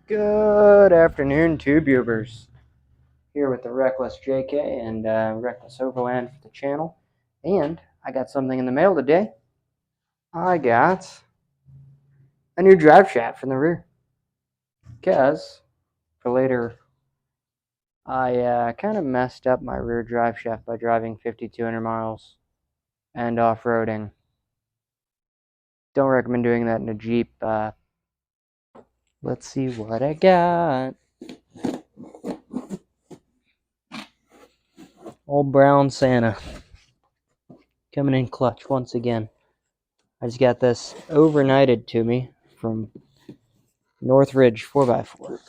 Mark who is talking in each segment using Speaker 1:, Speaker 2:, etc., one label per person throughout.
Speaker 1: Good afternoon, tubers. Here with the Reckless JK and Reckless Overland for the channel. And I got something in the mail today. I got a new drive shaft in the rear. Because for later, I kind of messed up my rear drive shaft by driving 5,200 miles and off-roading. Don't recommend doing that in a Jeep. Let's see what I got. Old brown Santa. Coming in clutch once again. I just got this overnighted to me from Northridge 4x4.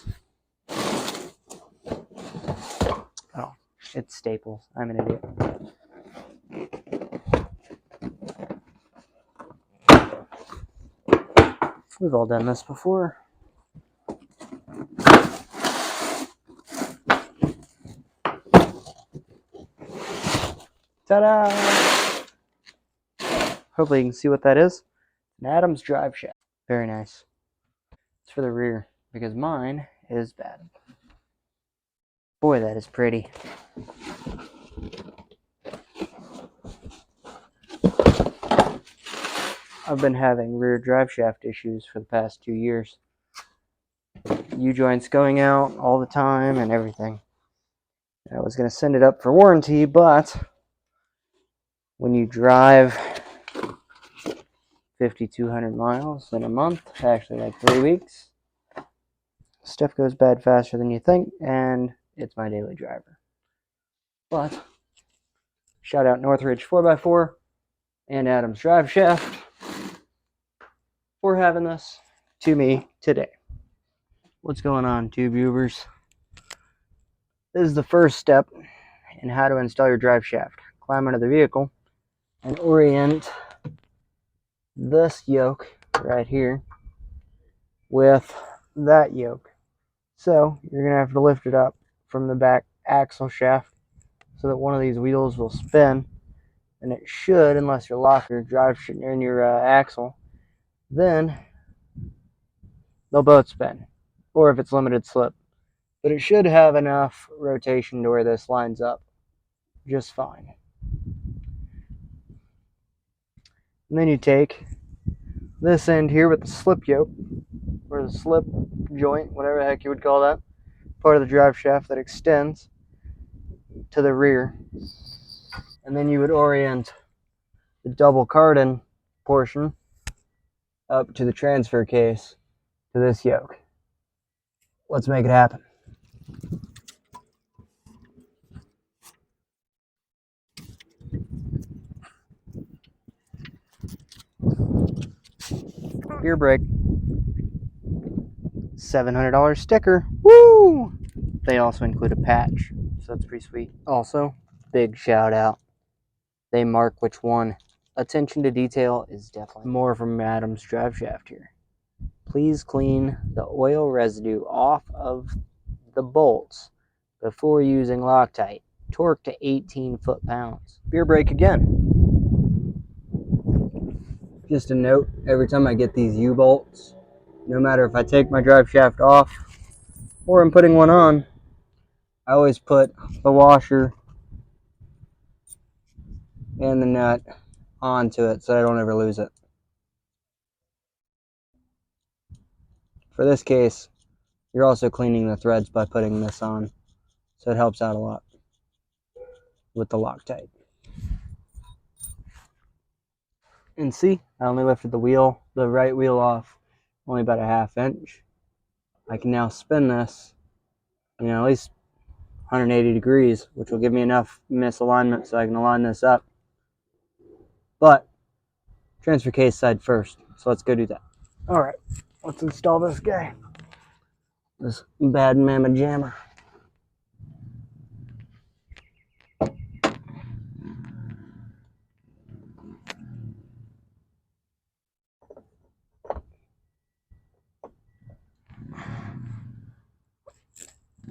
Speaker 1: Oh, it's Staples. I'm an idiot. We've all done this before. Ta-da! Hopefully you can see what that is. An Adams drive shaft. Very nice. It's for the rear because mine is bad. Boy, that is pretty. I've been having rear drive shaft issues for the past 2 years. U-joints going out all the time and everything. I was going to send it up for warranty, but when you drive 5,200 miles in a month, actually like 3 weeks, stuff goes bad faster than you think, and it's my daily driver. But shout out Northridge 4x4 and Adams Drive Shaft for having this to me today. What's going on, tube viewers? This is the first step in how to install your drive shaft. Climb into the vehicle and orient this yoke right here with that yoke. So you're going to have to lift it up from the back axle shaft so that one of these wheels will spin, and it should, unless you're locking your drive in your axle, then they'll both spin, or if it's limited slip. But it should have enough rotation to where this lines up just fine. And then you take this end here with the slip yoke, or the slip joint, whatever the heck you would call that, part of the drive shaft that extends to the rear. And then you would orient the double cardan portion up to the transfer case to this yoke. Let's make it happen. Rear brake. $700 sticker. Woo! They also include a patch, so that's pretty sweet. Also, big shout out. They mark which one. Attention to detail is definitely more from Adams drive shaft here. Please clean the oil residue off of the bolts before using Loctite. Torque to 18 foot-pounds. Rear brake again. Just a note, every time I get these U-bolts, no matter if I take my drive shaft off or I'm putting one on, I always put the washer and the nut onto it so I don't ever lose it. For this case, you're also cleaning the threads by putting this on, so it helps out a lot with the Loctite. And see, I only lifted the right wheel off only about a ½ inch. I can now spin this, at least 180 degrees, which will give me enough misalignment so I can align this up. But transfer case side first, so let's go do that. All right, let's install this guy. This bad mama jammer.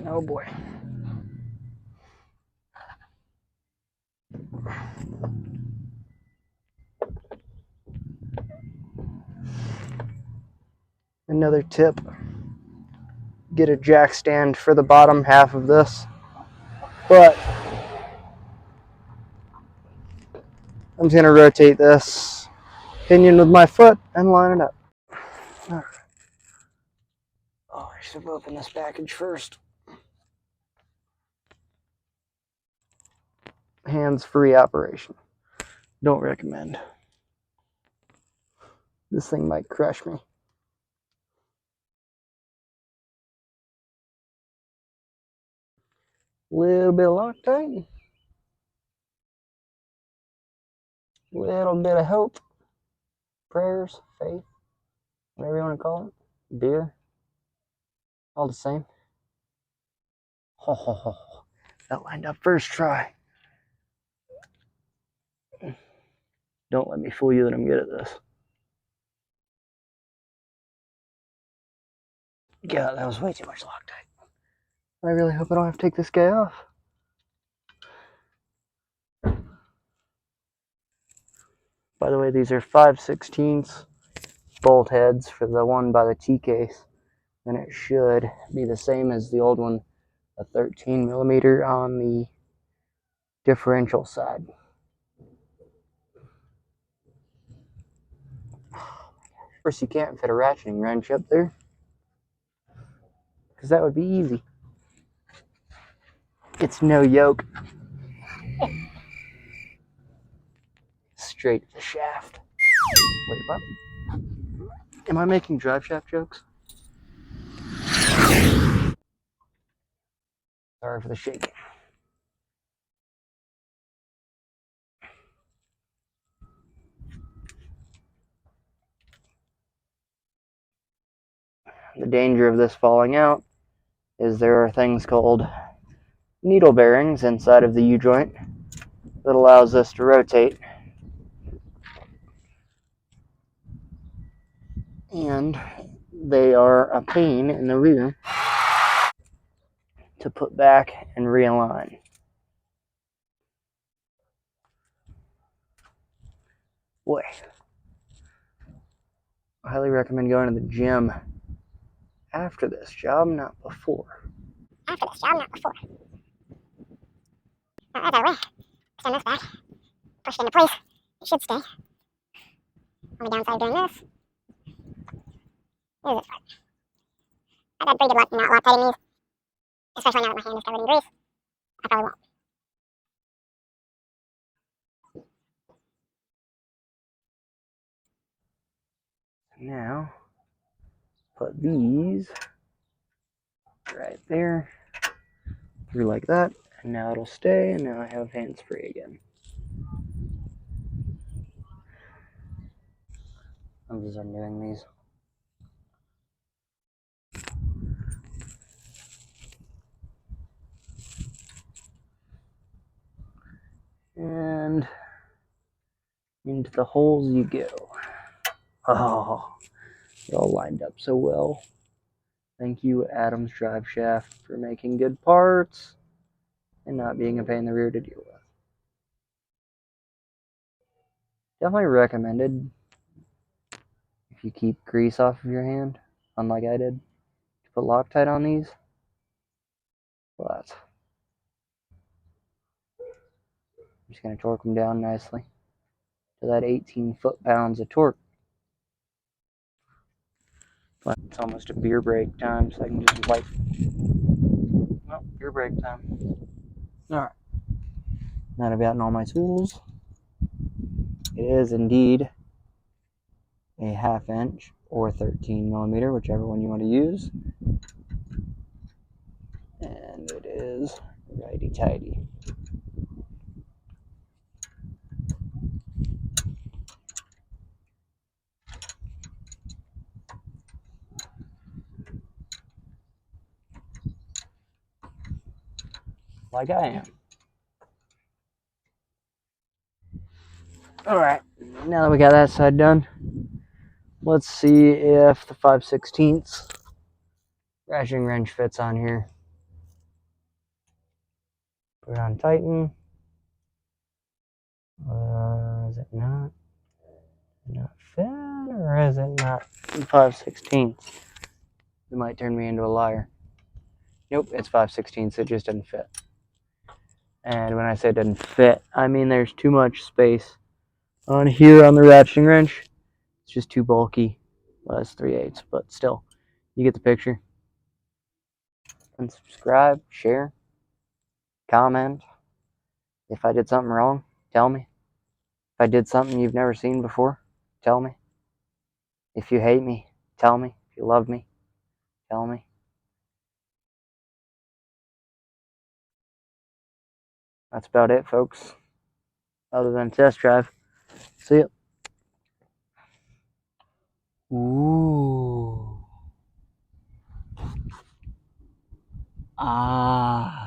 Speaker 1: Oh boy. Another tip get a jack stand for the bottom half of this, but I'm just going to rotate this pinion with my foot and line it up. All right. Oh, I should have opened this package first. Hands-free operation. Don't recommend. This thing might crush me. Little bit of Loctite. Little bit of hope. Prayers, faith, whatever you want to call it. Beer. All the same. Ho, ho, ho. That lined up first try. Don't let me fool you that I'm good at this. Yeah, that was way too much Loctite. I really hope I don't have to take this guy off. By the way, these are 5/16 bolt heads for the one by the T-case. And it should be the same as the old one, a 13 millimeter on the differential side. Of course, you can't fit a ratcheting wrench up there, because that would be easy. It's no yoke. Straight to the shaft. Wait, what? Am I making drive shaft jokes? Sorry for the shaking. The danger of this falling out is there are things called needle bearings inside of the U-joint that allows this to rotate. And they are a pain in the rear to put back and realign. Boy, I highly recommend going to the gym after this job, not before.
Speaker 2: After this job, not before. That's our way. Extend this back. Push it into place. It should stay. On the downside of doing this is this part. I've had pretty good luck not loctiting these. Especially now that my hand is covered in grease. I probably won't.
Speaker 1: Now, put these right there, through like that, and now it'll stay, and now I have hands free again. I'm just undoing these. And into the holes you go. Oh, it all lined up so well. Thank you, Adam's Drive Shaft, for making good parts and not being a pain in the rear to deal with. Definitely recommended if you keep grease off of your hand, unlike I did, to put Loctite on these. But I'm just going to torque them down nicely to that 18 foot-pounds of torque. But it's almost a beer break time, so I can just wipe. Well, beer break time. Alright. Now that I've gotten all my tools, it is indeed a 1/2 inch or 13 millimeter, whichever one you want to use. And it is righty-tighty. Like I am. Alright, now that we got that side done, let's see if the 5/16 ratcheting wrench fits on here. Put it on Tighten. Is it not? Not fit, or is it not 5/16? It might turn me into a liar. Nope, it's 5/16, so it just doesn't fit. And when I say it doesn't fit, I mean there's too much space on here on the ratcheting wrench. It's just too bulky. Well, it's 3/8, but still, you get the picture. And subscribe, share, comment. If I did something wrong, tell me. If I did something you've never seen before, tell me. If you hate me, tell me. If you love me, tell me. That's about it, folks. Other than test drive. See ya. Ooh. Ah.